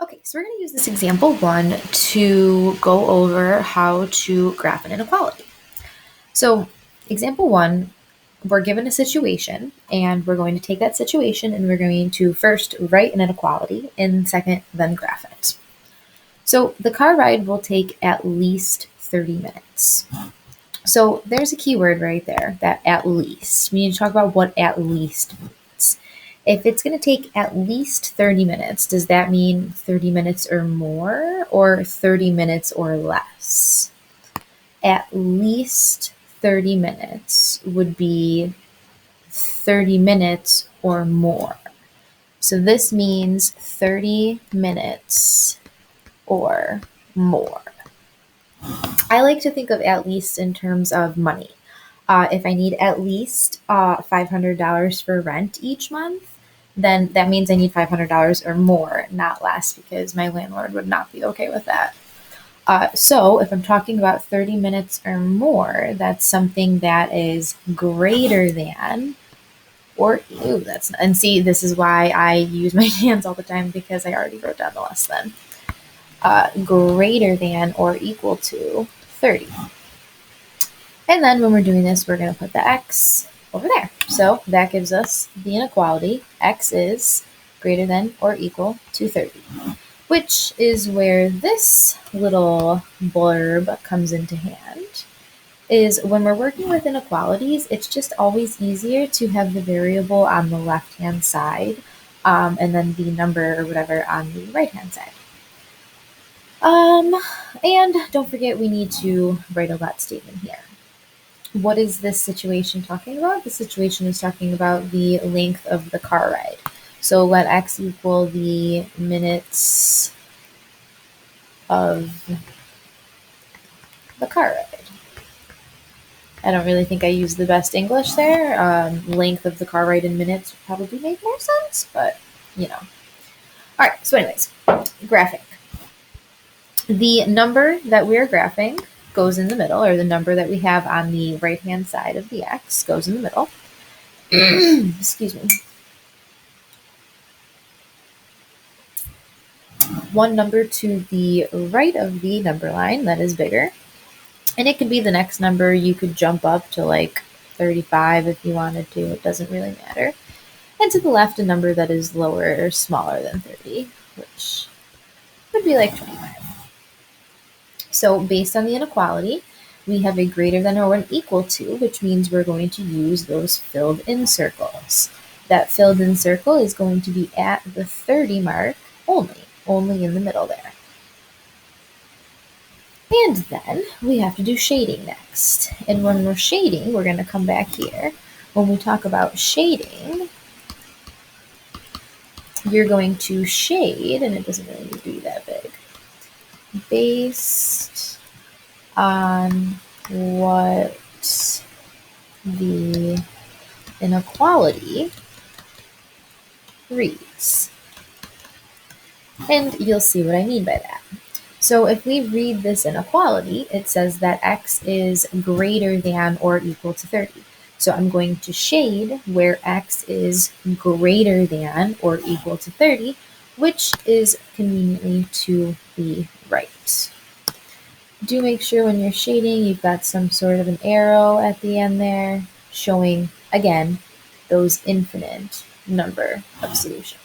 Okay, so we're going to use this example 1 to go over how to graph an inequality. So example 1, we're given a situation and we're going to take that situation and we're going to first write an inequality and second, then graph it. So the car ride will take at least 30 minutes. So there's a keyword right there, that at least. We need to talk about what at least means. If it's going to take at least 30 minutes, does that mean 30 minutes or more or 30 minutes or less? At least 30 minutes would be 30 minutes or more. So this means 30 minutes or more. I like to think of at least in terms of money. If I need at least $500 for rent each month, then that means I need $500 or more, not less, because my landlord would not be okay with that. So if I'm talking about 30 minutes or more, that's something that is greater than, and see, this is why I use my hands all the time, because I already wrote down the less than. Greater than or equal to 30. And then when we're doing this, we're going to put the x over there. So that gives us the inequality. X is greater than or equal to 30, which is where this little blurb comes into hand. Is when we're working with inequalities, it's just always easier to have the variable on the left-hand side and then the number or whatever on the right-hand side. And don't forget, we need to write a let statement here. What is this situation talking about? The situation is talking about the length of the car ride. So let x equal the minutes of the car ride. I don't really think I used the best English there. Length of the car ride in minutes would probably make more sense, but you know. All right, so anyways, graphing. The number that we're graphing goes in the middle, or the number that we have on the right-hand side of the x goes in the middle. Excuse me. One number to the right of the number line that is bigger, and it could be the next number. You could jump up to like 35 if you wanted to. It doesn't really matter. And to the left, a number that is lower or smaller than 30, which would be like 25. So based on the inequality, we have a greater than or an equal to, which means we're going to use those filled in circles. That filled in circle is going to be at the 30 mark only in the middle there. And then we have to do shading next. And when we're shading, we're going to come back here. When we talk about shading, you're going to shade, and it doesn't really need to be that big, based on what the inequality reads. And you'll see what I mean by that. So if we read this inequality, it says that x is greater than or equal to 30. So I'm going to shade where x is greater than or equal to 30, which is conveniently to the right. Do make sure when you're shading, you've got some sort of an arrow at the end there showing, again, those infinite number of solutions.